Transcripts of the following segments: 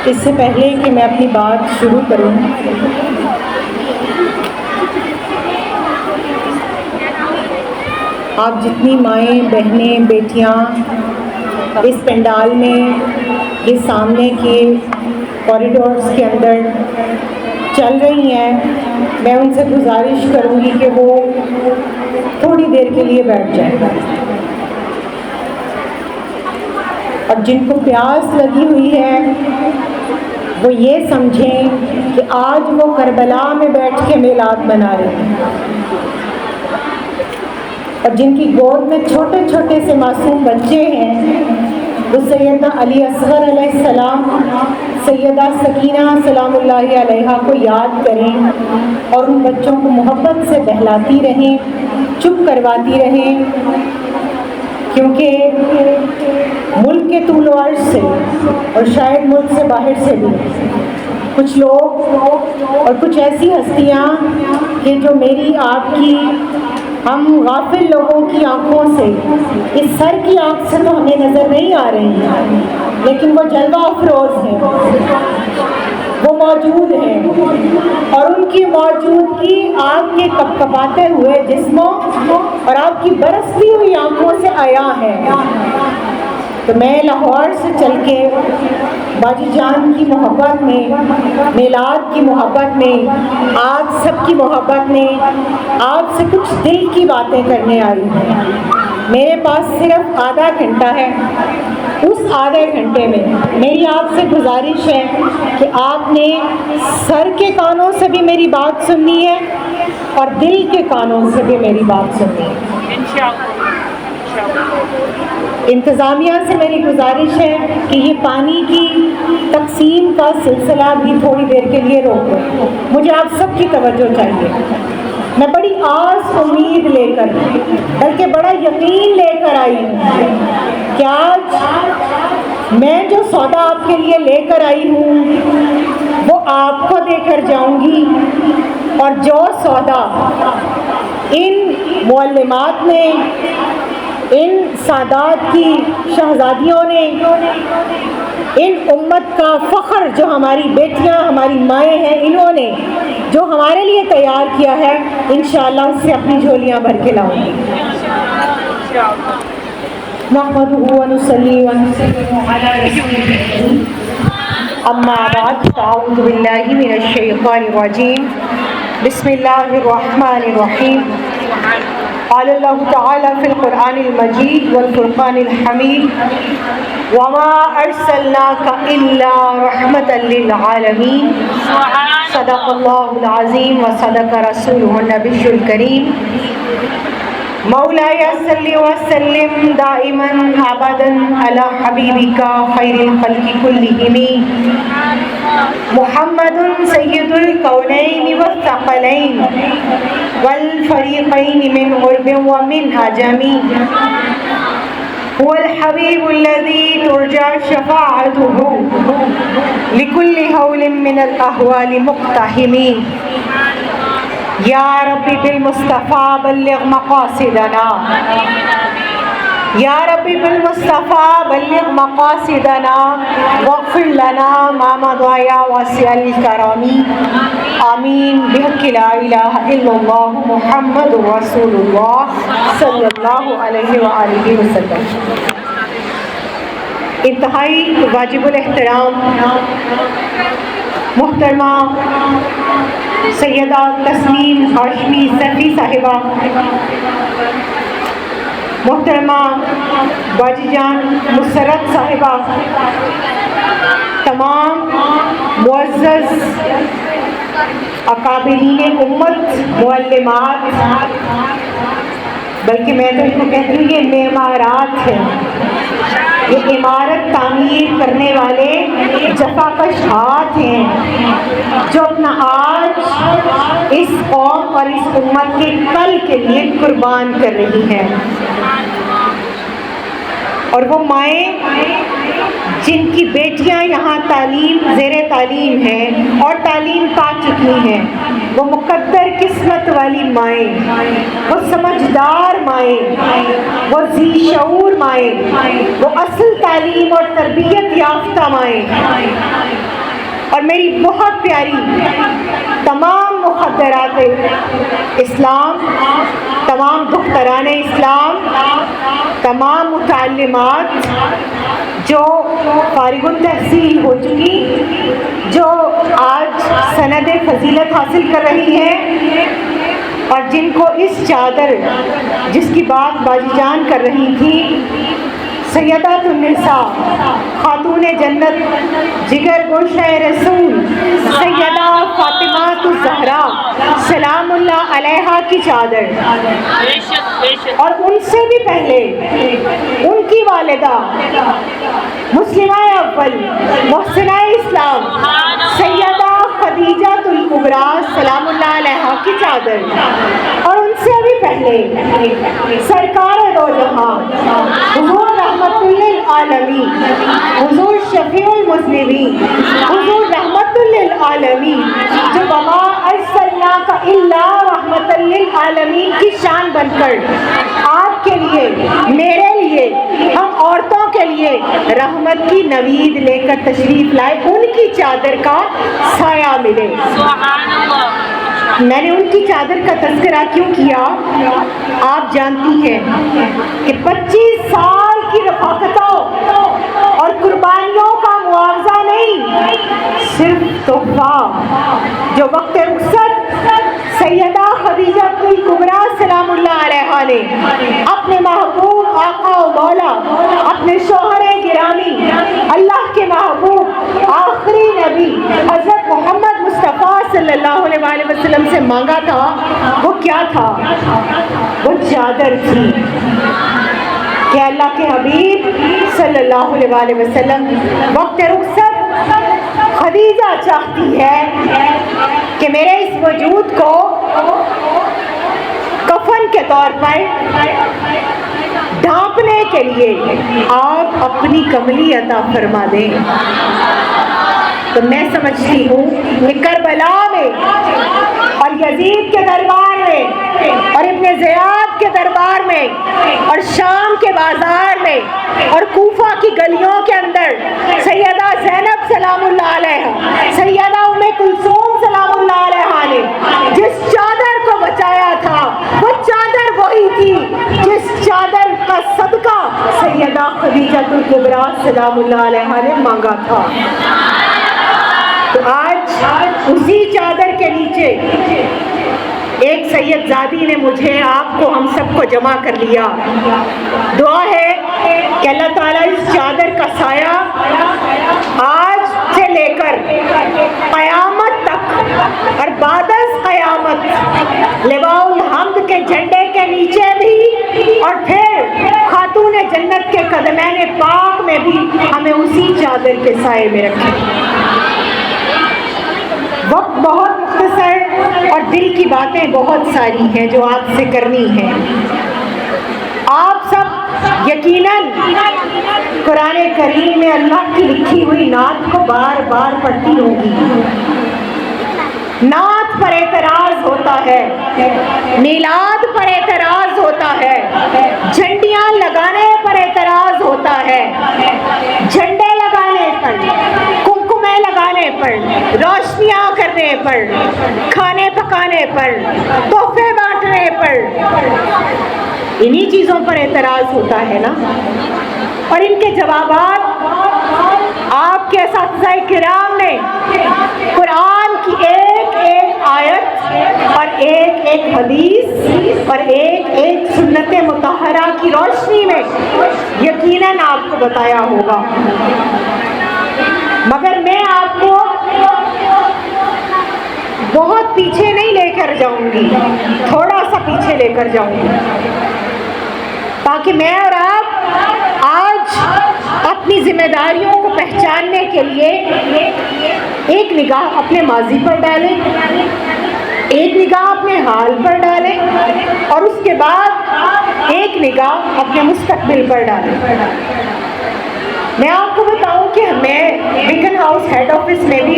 اس سے پہلے کہ میں اپنی بات شروع کروں، آپ جتنی مائیں، بہنیں، بیٹیاں اس پنڈال میں یہ سامنے کے کوریڈورز کے اندر چل رہی ہیں، میں ان سے گزارش کروں گی کہ وہ تھوڑی دیر کے لیے بیٹھ جائیں، اور جن کو پیاس لگی ہوئی ہے وہ یہ سمجھیں کہ آج وہ کربلا میں بیٹھ کے میلاد منا رہے ہیں، اور جن کی گود میں چھوٹے چھوٹے سے معصوم بچے ہیں وہ سیدنا علی اصغر علیہ السلام، سیدہ سکینہ سلام اللہ علیہا کو یاد کریں اور ان بچوں کو محبت سے بہلاتی رہیں، چپ کرواتی رہیں، کیونکہ ملک کے طول و عرض سے اور شاید ملک سے باہر سے بھی کچھ لوگ اور کچھ ایسی ہستیاں کہ جو میری آپ کی ہم غافل لوگوں کی آنکھوں سے، اس سر کی آنکھ سے تو ہمیں نظر نہیں آ رہی ہیں، لیکن وہ جلوہ افروز ہیں، وہ موجود ہیں، اور ان کی موجودگی آپ کے کپکپاتے ہوئے جسموں اور آپ کی برستی ہوئی آنکھوں سے عیاں ہے۔ تو میں لاہور سے چل کے باجی جان کی محبت میں، میلاد کی محبت میں، آپ سب کی محبت میں آپ سے کچھ دل کی باتیں کرنے آئی ہوں۔ میرے پاس صرف آدھا گھنٹہ ہے، اس آدھے گھنٹے میں میری آپ سے گزارش ہے کہ آپ نے سر کے کانوں سے بھی میری بات سننی ہے اور دل کے کانوں سے بھی میری بات سننی ہے۔ انتظامیہ سے میری گزارش ہے کہ یہ پانی کی تقسیم کا سلسلہ بھی تھوڑی دیر کے لیے روک دو، مجھے آپ سب کی توجہ چاہیے۔ میں بڑی آس امید لے کر، بلکہ بڑا یقین لے کر آئی ہوں کہ آج میں جو سودا آپ کے لیے لے کر آئی ہوں وہ آپ کو دے کر جاؤں گی، اور جو سودا ان معلمات نے، ان سادات کی شہزادیوں نے، ان امت کا فخر جو ہماری بیٹیاں، ہماری مائیں ہیں، انہوں نے جو ہمارے لیے تیار کیا ہے، انشاءاللہ اس سے اپنی جھولیاں بھر کے لاؤں گی۔ نحمدہ ونصلی ونسلم علی رسولہ الکریم، اما بعد فاعوذ باللہ من الشیطان الرجیم، بسم اللہ الرحمن الرحیم۔ قال اللہ تعالی فی القرآن المجید والفرقان الحمید، وما ارسلناک الا رحمۃ للعالمین، صدق اللہ العظیم وصدق رسولہ النبی الکریم۔ مولاي صل وسلم دائما ابدا على حبيبك خير الخلق كلهم محمد سيد الكونين والثقلين والفريقين من غرب ومن عجم، هو الحبيب الذي ترجى شفاعته لكل هول من الاهوال مقتحم، یا ربی بالمصطفیٰ بلغ مقاصدنا، یا ربی بالمصطفیٰ بلغ مقاصدنا واغفر لنا ما مضى یا واسع الکرم، آمین بحق لا الہ الا اللہ محمد رسول اللہ صلی اللہ علیہ وآلہ وسلم۔ انتہائی واجب الاحترام محترمہ سیدہ تسنیم ہاشمی سیفی صاحبہ، محترمہ باجی جان مسرت صاحبہ، تمام معزز اکابرین امت، معلمات، بلکہ میں تو ان کو کہتی ہوں یہ معمارات ہیں، یہ عمارت تعمیر کرنے والے جفاکش ہاتھ ہیں جو اپنا آج اس قوم اور اس امت کے کل کے لیے قربان کر رہی ہیں، اور وہ مائیں جن کی بیٹیاں یہاں زیر تعلیم ہیں اور تعلیم پا چکی ہیں، وہ مقدر قسمت والی مائیں، وہ سمجھدار مائیں، وہ ذی شعور مائیں، وہ اصل تعلیم اور تربیت یافتہ مائیں، میری بہت پیاری تمام مخدرات اسلام، تمام دختران اسلام، تمام متعلمات جو فارغ التحصیل ہو چکی، جو آج سند فضیلت حاصل کر رہی ہیں، اور جن کو اس چادر جس کی بات باجی جان کر رہی تھی، سیدات النساء، خاتون جنت، جگر گوشہ رسول سیدہ فاطمہ الزہرا سلام اللہ علیہا کی چادر، اور ان سے بھی پہلے ان کی والدہ مسلمہ اول محسنہ اسلام سیدہ خدیجہ الکبریٰ سلام اللہ علیہا کی چادر، اور ان سے بھی پہلے سرکار دو جہاں حضور رحمت للعالمین، حضور شفیع المذنبین، حضور رحمت للعالمین، جو وما ارسلناک الا رحمت للعالمین کی شان بن کر آپ کے لیے، میرے لیے، ہم عورتوں کے لیے رحمت کی نوید لے کر تشریف لائے، ان کی چادر کا سایہ ملے۔ میں نے ان کی چادر کا تذکرہ کیوں کیا؟ آپ جانتی ہیں کہ 25 سال کی رفاقتوں اور قربانیوں کا معاوضہ نہیں، صرف تحفہ جو وقت رخصت سیدہ خدیجہ الکبریٰ سلام اللہ علیہا نے اپنے محبوب آقا و مولا، اپنے شوہر گرامی، اللہ کے محبوب آخری نبی حضرت محمد مصطفیٰ صلی اللہ علیہ وآلہ وسلم سے مانگا تھا، وہ کیا تھا؟ وہ چادر تھی کہ اللہ کے حبیب صلی اللہ علیہ وآلہ وسلم وقت رخصت خدیجہ چاہتی ہے کہ میرے اس وجود کو کفن کے طور پر ڈھانپنے کے لیے آپ اپنی کملی عطا فرما دیں۔ تو میں سمجھتی ہوں کہ کربلا میں اور یزید کے دربار میں اور ابن زیاد کے دربار میں اور شام کے بازار میں اور کوفہ کی گلیوں کے اندر سیدہ زینب سلام اللہ علیہا، سیدہ ام کلثوم سلام اللہ علیہا نے جس چادر کو بچایا تھا، وہ چادر وہی تھی جس چادر کا صدقہ سیدہ خدیجہ الکبریٰ سلام اللہ علیہا نے مانگا تھا۔ تو آج اسی چادر کے نیچے ایک سید زادی نے مجھے، آپ کو، ہم سب کو جمع کر لیا۔ دعا ہے کہ اللہ تعالیٰ اس چادر کا سایہ آج سے لے کر قیامت تک اور بعد از قیامت لواء الحمد کے جھنڈے کے نیچے بھی، اور پھر خاتون جنت کے قدمین پاک میں بھی ہمیں اسی چادر کے سائے میں رکھیں۔ وقت بہت مختصر اور دل کی باتیں بہت ساری ہیں جو آپ سے کرنی ہیں۔ آپ سب یقیناً قرآن کریم میں اللہ کی لکھی ہوئی نعت کو بار بار پڑھتی ہوں گی۔ نعت پر اعتراض ہوتا ہے، میلاد پر اعتراض ہوتا ہے، جھنڈیاں لگانے پر اعتراض ہوتا ہے، جھنڈے لگانے پر، کمکمے لگانے پر، روشنیاں کرنے پر، کھانے پکانے پر، تحفے بانٹنے پر، انہی چیزوں پر اعتراض ہوتا ہے نا۔ اور ان کے جوابات آپ کے اساتذہ کرام نے قرآن کی ایک ایک آیت اور ایک ایک حدیث اور ایک ایک سنت مطہرہ کی روشنی میں یقیناً آپ کو بتایا ہوگا، مگر میں آپ کو بہت پیچھے نہیں لے کر جاؤں گی، تھوڑا سا پیچھے لے کر جاؤں گی، تاکہ میں اور آپ آج اپنی ذمہ داریوں کو پہچاننے کے لیے ایک نگاہ اپنے ماضی پر ڈالیں، ایک نگاہ اپنے حال پر ڈالیں، اور اس کے بعد ایک نگاہ اپنے مستقبل پر ڈالیں۔ میں آپ کو بتاؤں کہ میں بیکن ہاؤس ہیڈ آفس میں بھی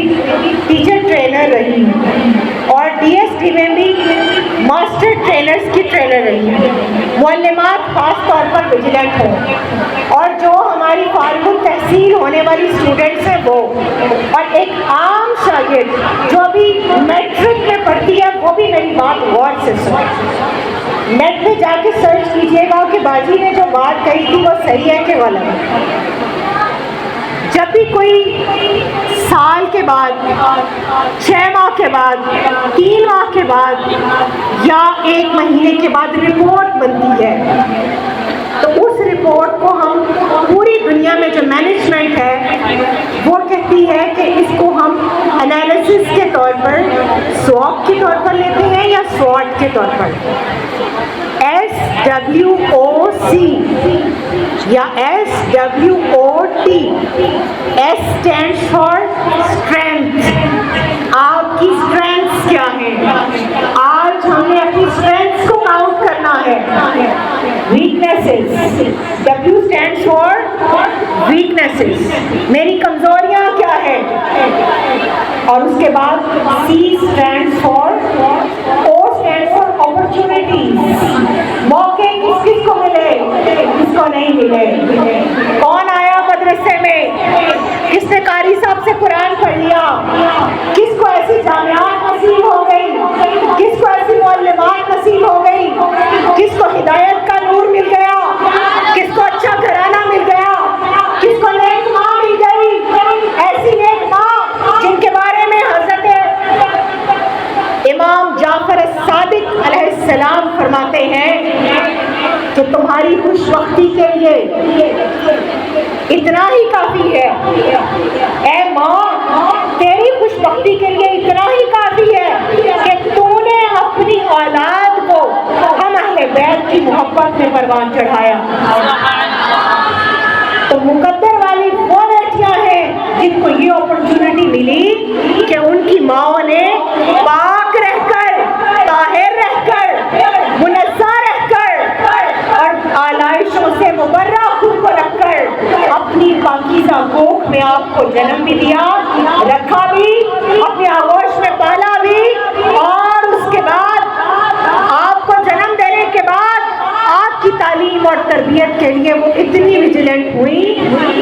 ٹیچر ٹرینر رہی ہوں اور ڈی ایس ٹی میں بھی ماسٹر ٹرینرز کی ٹرینر رہی ہوں، معلمات خاص طور پر ویجیلنٹ ہوں، اور جو ہماری فارغ التحصیل ہونے والی اسٹوڈنٹس ہیں وہ، اور ایک عام چاہیے. جو ابھی میٹرک میں پڑھتی ہے وہ بھی میری بات غور سے سنیں. نیٹ پہ جا کے سرچ کیجیے گا کہ باجی نے جو بات کہی تھی وہ صحیح ہے کہ غلط ہے. جب بھی کوئی سال کے بعد، 6 ماہ کے بعد، 3 ماہ کے بعد یا 1 مہینے کے بعد رپورٹ بنتی ہے تو اس رپورٹ کو ہم پوری دنیا میں جو مینجمنٹ ہے وہ کہتی ہے کہ اس کو ہم انالیسس کے طور پر، سواپ کے طور پر لیتے ہیں یا سواٹ کے طور پر. SWOC یا SWOT. S stands for strength. آپ کی strengths کیا ہیں؟ آج ہم نے اپنی strengths کو کاؤنٹ کرنا ہے. weaknesses. W stands for weaknesses. میری کمزوریاں کیا ہیں؟ اور اس کے بعد C stands for O stands for opportunities. موقع کس کس کو ملے، کس کو نہیں ملے. کون آیا مدرسے میں، کس نے قاری صاحب سے قرآن پڑھ لیا، کس کو ایسی جامعات نصیب ہو گئی، کس کو ایسی معلمات نصیب ہو گئی، کس کو ہدایت کا نور مل گیا، کس کو اچھا گھرانہ مل گیا، کس کو نیک ماں مل گئی. ایسی نیک ماں جن کے بارے میں حضرت امام جعفر الصادق علیہ السلام فرماتے ہیں کہ تمہاری خوش بختی کے لیے اتنا ہی کافی ہے. اے ماں، تیری خوش بختی کے لیے اتنا ہی کافی ہے کہ تو نے اپنی اولاد کو ہم اہل بیت کی محبت میں پروان چڑھایا. تو مقدر والی وہ بیٹیاں ہیں جن کو یہ اپرچونٹی ملی کہ ان کی ماؤں نے پاک رہ کر، طاہر رہ کر، منزہ رہ کر اور آلائشوں سے مبرہ خود کو رکھ کر اپنی پاکیزہ کوکھ میں آپ کو جنم بھی دیا، رکھا بھی، اپنی آغوش میں پالا بھی، اور اس کے بعد آپ کو جنم دینے کے بعد آپ کی تعلیم اور تربیت کے لیے وہ اتنی ویجیلنٹ ہوئی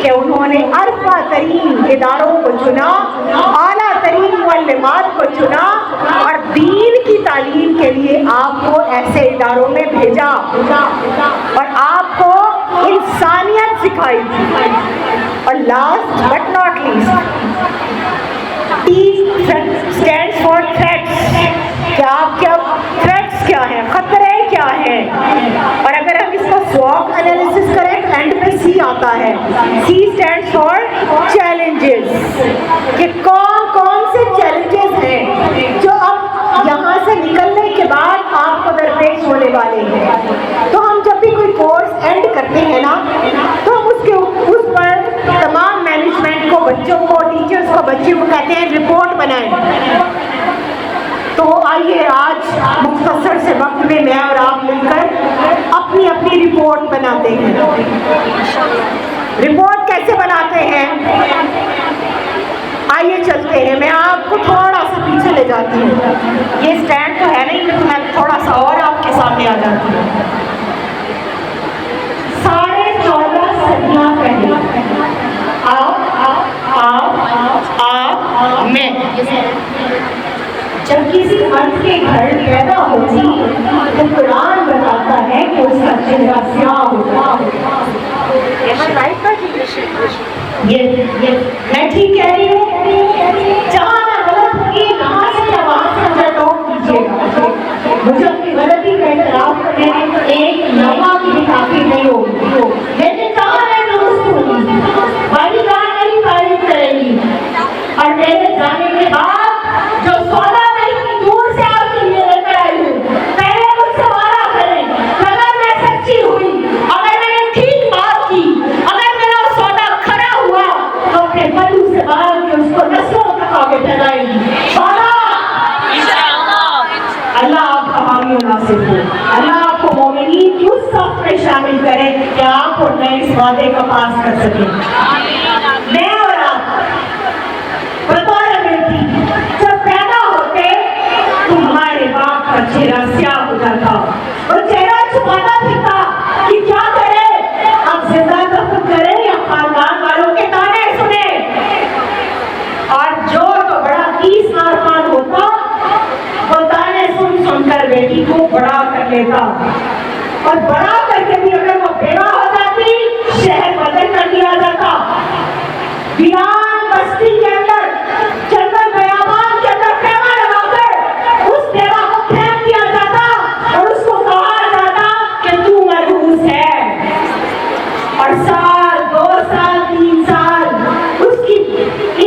کہ انہوں نے ارفع ترین اداروں کو چنا، اعلیٰ ترین معلمات کو چنا اور دین کی تعلیم کے لیے آپ کو ایسے اداروں میں بھیجا اور آپ کو انسانیت سکھائی. اور last but not least, T stands for threats. کہ آپ کے threats کیا ہیں، خطرے کیا ہیں. اور اگر ہم اس کا SWOT انالیسس کریں تو اینڈ پہ C آتا ہے. C stands for challenges. کہ کون کون سے challenges ہیں جو اب یہاں سے نکلنے کے بعد آپ کو درپیش ہونے والے ہیں. تو ہم جب بھی کوئی کورس اینڈ کرتے ہیں نا تو ہم اس پر تمام مینجمنٹ کو، بچوں کو، ٹیچرز کو، بچوں کو کہتے ہیں رپورٹ بنائیں. تو آئیے آج مختصر سے وقت میں اور آپ مل کر اپنی اپنی رپورٹ بناتے ہیں. رپورٹ کیسے بناتے ہیں؟ آئیے چلتے ہیں. میں آپ کو تھوڑا سا پیچھے لے جاتی ہوں. یہ اسٹینڈ تو ہے نہیں تو میں تھوڑا سا اور آپ کے سامنے آ جاتی ہوں. 14.5 صدیاں پہلے آپ میں جب کسی مرد کے گھر پیدا ہوتی تو قرآن بتاتا ہے کہ اس کا چہرہ سیاہ ہوتا. میں ٹھیک کہہ رہی ہوں؟ جہاں میں غلط ہوگی کہاں سے یا وہاں سے مجھے ٹوک دیجیے گا. مجھے اپنی غلطی کا اعتراف کرنے میں ایک لمحہ بھی کافی نہیں ہوگی. لیکن جہاں میں درست ہوگی، بھائی جان میری تعریف کرے گی اور میرے جانے کے بعد جو سودا دور سے آپ کے لیے لے کر آئی ہوں، پہلے مجھ سے وعدہ کریں کہ اگر میں سچی ہوئی، اگر میں نے ٹھیک بات کی، اگر میرا سودا کھڑا ہوا تو اپنے پلو سے باہر کے اس کو نسلوں تک آگے پھیلائیں گی. اللہ آپ کا حامی و ناصر ہو. اللہ آپ کو مومنین کی اس صف میں شامل کرے کہ آپ اور میں اس وعدے کا پاس کر سکیں. میں اور آپ بطور بیٹی جب پیدا ہوتے تو ہمارے باپ کا چہرہ سیاہ ہو جاتا اور چہرہ چھپاتا پھرتا کہ کیا کرے، اب زندہ دفن کرے یا خاندان والوں کے تانے سنے. اور جو تو بڑا بیٹی کو بڑا کر لیتا، اور بڑا کر کے بھی اگر وہ بیوہ ہو جاتی شہر بدل کر دیا جاتا، ویران بستی کے اندر جنگل بیابان کے اندر خیمہ لگا کر اس بیوہ کو پھینک دیا جاتا اور اس کو کہا جاتا کہ تو مرحوس ہے، اور سال 2 سال 3 سال اس کی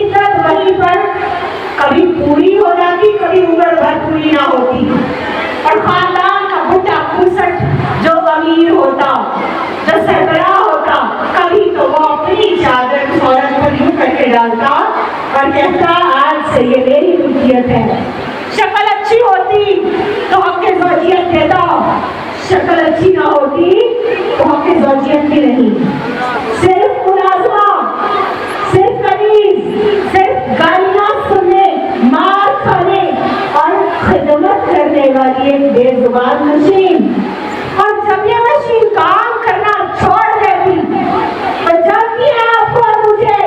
عزت وہیں پر کبھی پوری ہو جاتی، کبھی عمر بھر پوری نہ ہوتی، اور خاندان کا بڈھا کھسٹ جو امیر ہوتا، جو سربراہ ہوتا، کبھی تو وہ اپنی چادر عورت پر یوں کر کے ڈالتا اور کہتا آج سے یہ میری ملکیت ہے۔ شکل اچھی ہوتی تو حق زوجیت دیتا، شکل اچھی نہ ہوتی تو حق زوجیت بھی نہیں۔ صرف ملازمہ، صرف قمیض، صرف گالیاں سننے، مار کھانے اور خدمت کرنے والی ایک بے زبان مشین، اور جب یہ مشین کام کرنا چھوڑ دیتی تو جانتی ہے آپ کو اور مجھے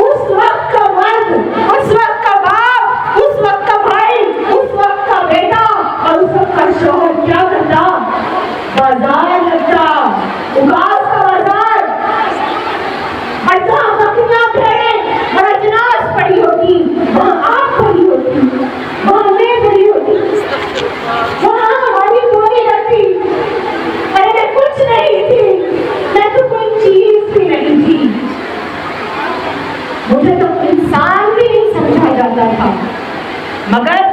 اس وقت کا مرد، اس وقت کا باپ، اس وقت کا بھائی، اس وقت کا بیٹا اور اس وقت کا شوہر کیا کرتا؟ بازار لگتا، اگاس کا بازار، اور جہاں بکریاں بھیڑیں اور اجناس پڑی ہوتی وہاں آپ پڑی ہوتی، وہاں میں پڑی ہوتی، وہاں ہماری بولی لگتی، اور میں کچھ نہیں تھی، میں تو کوئی چیز بھی نہیں تھی، مجھے تو انسان بھی نہیں سمجھا جاتا تھا، مگر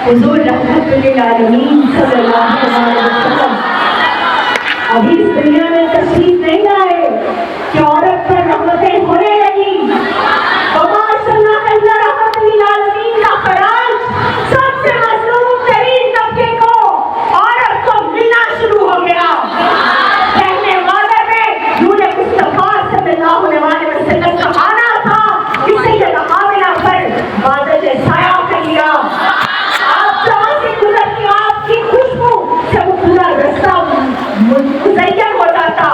حضور رحمت للعالمین صلی اللہ علیہ وسلم ابھی اس دنیا میں تشریف نہیں لائے کہ عورت پر رحمتیں ہونے لگی، وَمَا أَرْسَلْنَاكَ إِلَّا رَحْمَةً لِّلْعَالَمِينَ کا خراج سب سے مظلوم ترین طبقے کو، عورت کو ملنا شروع ہو گیا۔ کہنے والے میں نور مصطفیٰ صلی اللہ علیہ وسلم کا آنا تھا کہ سیدہ آمنہ پر بادل نے سایہ کر لیا، آپ جہاں سے گزرتی آپ کی خوشبو سے وہ پورا رستہ مزین ہو جاتا،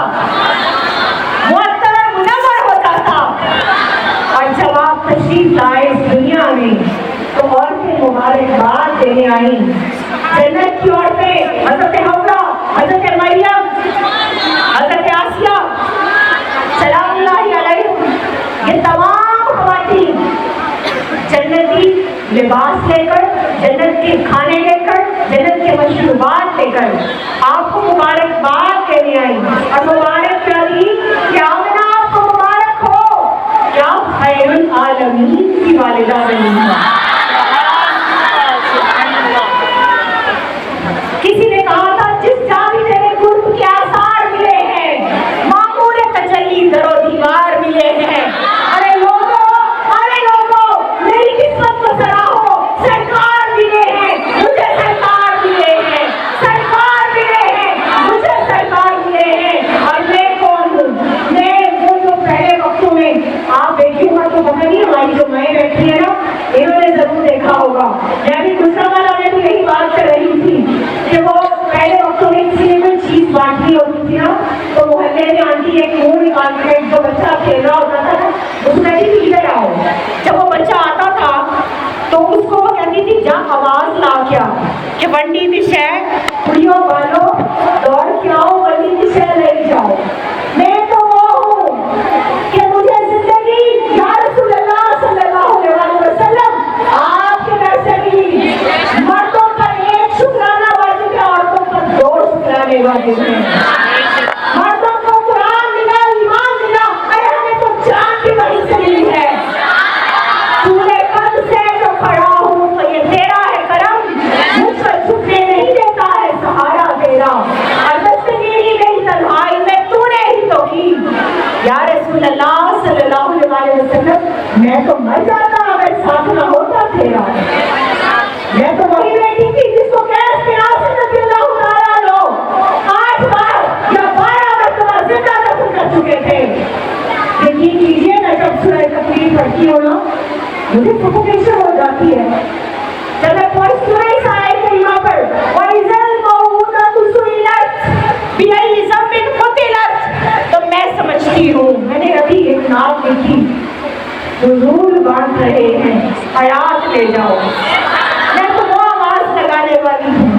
معطر منور ہو جاتا، اور جب آپ تشریف لائے اس دنیا میں تو عورتیں مبارکباد دینے آئیں، جنت کی عورتیں، حضرت حوا، حضرت مریم، حضرت آسیہ سلام اللہ علیہ، یہ تمام خواتین جنتی لباس لے کر، جنت کے کھانے لے کر، جنت کے مشروبات لے کر آپ کو مبارکباد دینے آئی، اور مبارک کیا دی کہ آمنہ آپ کو مبارک ہو کہ آپ خیر العالمین کی والدہ بنی ہیں۔ کسی نے کہا تھا جس جا بھی تیرے قرب کے آثار ملے ہیں، معمور تجلی در و دیوار ملے ہیں، ارے لوگوں میری قسمت کو سراہو، سرکار ملے ہیں، مجھے سرکار ملے ہیں، سرکار ملے ہیں، مجھے سرکار ملے ہیں، اور میں کون ہوں؟ میں وہ جو پہلے وقتوں میں آپ بیٹھیوں کا تو پتہ نہیں، ہماری جو مائیں بیٹھی ہیں نا انہوں نے ضرور دیکھا ہوگا، میں بھی دوسرا والا میں بھی یہی بات کر رہی تھی کہ وہ پہلے وقتوں میں کسی نے کوئی چیز بانٹنی ہوتی تھی نا تو محلے میں آنٹی ایک منہ نکال کے جو بچہ کھیل رہا ہوتا تھا اس میں بھی ادھر آؤ، جب وہ بچہ آتا تھا تو اس کو وہ کہتی تھی جا آواز لا کیا کہ ونڈی دی شے کڑیوں والو دوڑ کے آؤ، ونڈی دی شے لے جاؤ۔ میں تو وہ ہوں کہ مجھے زندگی یا رسول اللہ صلی اللہ علیہ وسلم آپ کے در سے ملی، مردوں پر ایک شکرانہ واجب ہے، عورتوں پر 2 شکرانے واجب ہیں، مردوں کو قرآن ملا، ایمان ملا، ارے ہمیں تو جان بھی وہی سے ملی ہے، پورے قد سے جو کھڑا ہوں تو یہ تیرا ہے کرم، مجھ پر جھکنے نہیں دیتا ہے سہارا تیرا، اور دستگیری گئی تنہائی میں تو نے ہی تو کی، یا رسول اللہ صلی اللہ علیہ وسلم میں تو مر جاتا اگر ساتھ نہ ہوتا تیرا، میں تو وہی بیٹی تھی جس کو گیس کے آسے رضی اللہ تعالیٰ لو 8 بار یا 12 مرتبہ زندہ دفن کر چکے تھے۔ یقین کیجیے میں جب سورہ تکویر پڑھتی ہوں نا مجھے سفوکیشن ہو جاتی ہے، جب میں پوری سورہ اس آیت کریمہ پر وَإِذَا الْمَوْءُودَةُ سُئِلَتْ بِأَيِّ ذَنبٍ قُتِلَتْ تو میں سمجھتی ہوں میں نے ابھی ایک نعت لکھی، حضور بانٹ رہے ہیں حیات لے جاؤ، میں تو وہ آواز لگانے والی ہوں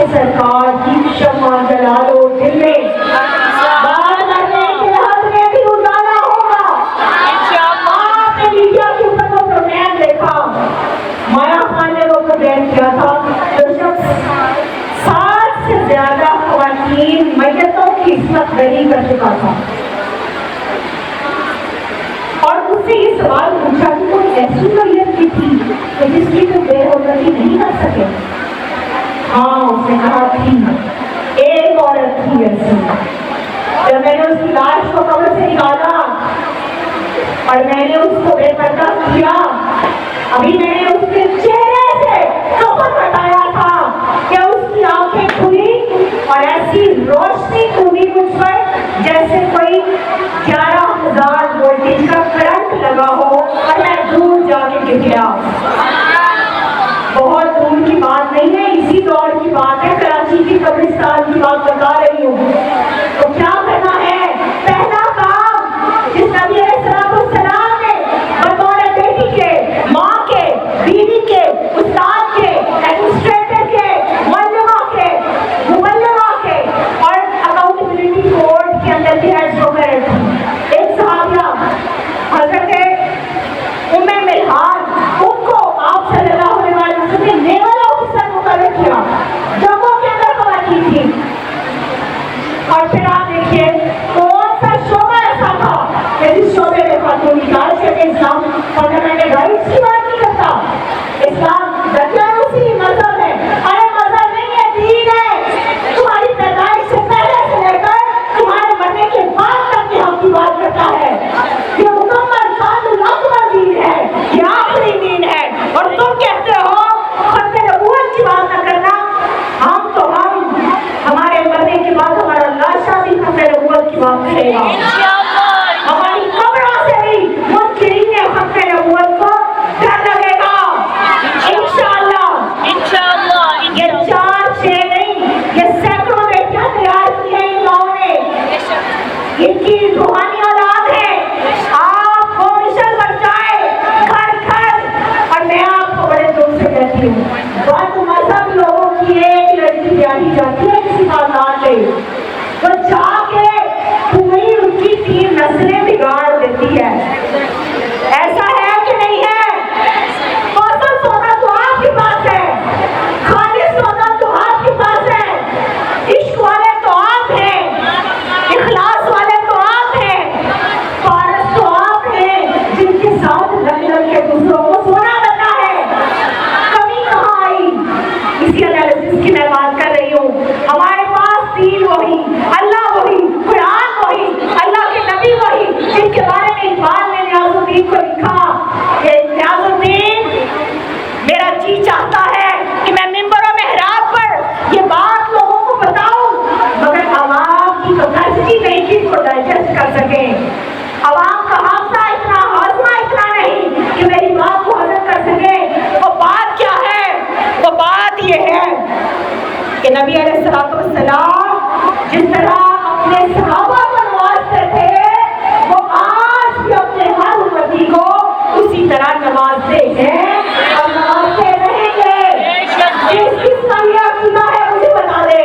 کہ سرکار کی شمع جلا دو دل میں، بات کرنے کے حد میں بھی اجالا ہوگا۔ آپ نے میڈیا کے اوپر وہ پروگرام دیکھا، مایا خان نے وہ پروگرام کیا تھا، جو شخص 60 سے زیادہ خواتین میتوں کی عصمت دری کر چکا تھا، اور اس سے یہ سوال پوچھا کہ کوئی ایسی میت بھی تھی کہ جس کی تو بے حرمتی نہیں کر سکے؟ ہاں، اس نے کہا تھی، ایک عورت تھی ایسی۔ جب میں نے اس کی لاش کو قبر سے نکالا اور میں نے اس کو بے پردہ کیا، ابھی میں نے اس کے چہرے سے کفن ہٹایا تھا کہ اس کی آنکھیں کھلی اور ایسی روشنی ٹوٹی مجھ پر جیسے کوئی 11,000 وولٹیج کا کرنٹ لگا ہو اور میں دور جا کے گر گیا۔ بہت دور کی بات نہیں ہے، اسی دور کی بات ہے، کراچی کی قبرستان کی بات بتا رہی ہوں۔ تو کیا کرنا ہے؟ پہلا کام جس نبی علیہ السلام نے بطور بیٹی کے، ماں کے، بیوی کے، استاد کے، ایڈمنسٹریٹر کے، معلمہ کے، مبلغہ کے اور اکاؤنٹیبلٹی بورڈ کے اندر بھی ایڈ ہو گئے تھے۔ ایک صحابیہ حضرت ام ملحان، ان کو آپ صلی اللہ علیہ وسلم نے نیول آفیسر مقرر کیا، جنگوں کے اندر خواتین تھی۔ اور پھر آپ دیکھیے کون سا شعبہ ایسا تھا کہ جس شعبے میں خاتون نکال سے اسلام فنڈامنٹل رائٹس کی بات نہیں کرتا۔ اسلام دقیانوسی مذہب ہے، ارے مذہب نہیں ہے، دین ہے۔ تمہاری پیدائش سے پہلے سے لے کر تمہارے مرنے کے بعد تک کے حق کی بات کرتا ہے۔ یہ مکمل کامل اکبر دین ہے، یہ آخری دین ہے، اور تم کہتے ہو ختم نبوت کی بات نہ کرنا۔ ہم تو ہمارے مرنے کے بعد ہمارا لاشا بھی ختم نبوت کی بات کرے گا، ہماری قبروں سے بھی منکرین ختم نبوت کو ڈر لگے گا، انشاءاللہ۔ یہ 4 6 نہیں، یہ سینکڑوں بیٹیاں تیار کی ہیں ان گاؤں نے، ان کی روحانی اولاد ہے۔ آپ کو مشن بن جائے گھر گھر، اور میں آپ کو بڑے دل سے کہتی ہوں، بد مذہب لوگوں کی ایک لڑکی بیاہی جاتی ہے کسی خاندان میں، وہ جا کے پوری ان کی 3 نسلیں بگاڑ دیتی ہے۔ ایسا ہے کہ نہیں ہے؟ فصل سونا تو آپ کے پاس ہے، خالص سونا تو آپ کے پاس ہے، عشق والے تو آپ ہیں، اخلاص والے تو آپ ہیں، فارس تو آپ ہیں جن کے ساتھ لگ لگ کے دوسروں کو سونا بننا ہے۔ کمی کہاں آئی؟ اسی انالیسس کی میں بات کر رہی ہوں۔ ہمارے پاس دین وہی، اللہ وہی، قرآن وہی، اللہ کے نبی وہی، جن کے بارے میں اقبال نے نیاز الدین کو لکھا کہ نیاز الدین، میرا جی چاہتا ہے کہ میں منبر و محراب پر یہ بات لوگوں کو بتاؤں، مگر عوام کی کیپیسٹی نہیں کہ اس کو ڈائجسٹ کر سکیں، عوام کا حافظہ اتنا، ہاضمہ اتنا نہیں کہ میری بات کو ہضم کر سکے۔ وہ بات کیا ہے؟ وہ بات یہ ہے کہ نبی علیہ السلام جس طرح اپنے صحابہ کو نوازتے تھے، وہ آج بھی اپنے ہر امتی کو اسی طرح نوازتے ہیں اور نوازتے رہیں گے۔ کس کا یہ عقیدہ ہے مجھے بتا دے۔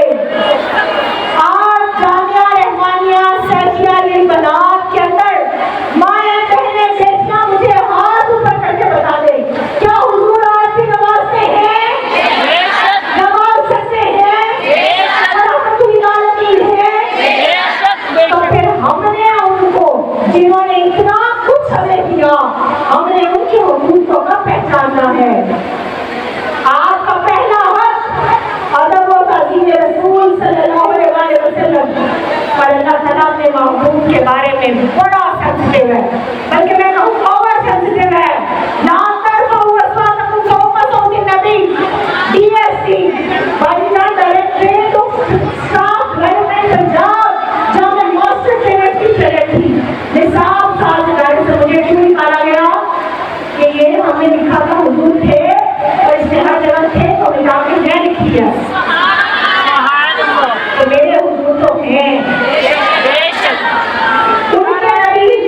آج جامعہ رحمانیہ سیفیہ للبنات کے اندر مائیں بہنیں بیٹیاں مجھے ہاتھ اوپر کر کے بتا دے، کیا حضور آج بھی نوازتے ہیں؟ نواز سکتے ہیں؟ تو پھر ہم نے ان کو، جنہوں نے اتنا کچھ ہمیں دیا، ہم نے ان کے حقوقوں کا پہچاننا ہے۔ آپ کا پہلا حق ادب و تعظیم رسول صلی اللہ علیہ وسلم، اور اللہ تعالیٰ نے محبوب کے بارے میں بڑا سینسٹیو ہے، بلکہ میں کہوں اوور سینسٹیو ہے۔ لا ترفعوا اصواتکم فوق صوت النبی، DST bodyguard directorate of staff development Punjab, جہاں میں ماسٹر ٹرینر کی ٹرینر تھی، نصاب سال سے مجھے کیوں نکالا گیا کہ یہ ہمیں لکھا تھا حضور تھے اور اس میں ہر جگہ تھے، تو میں جا کے میں لکھی ہے تو میرے حضور تو ہیں۔ ان کے نبی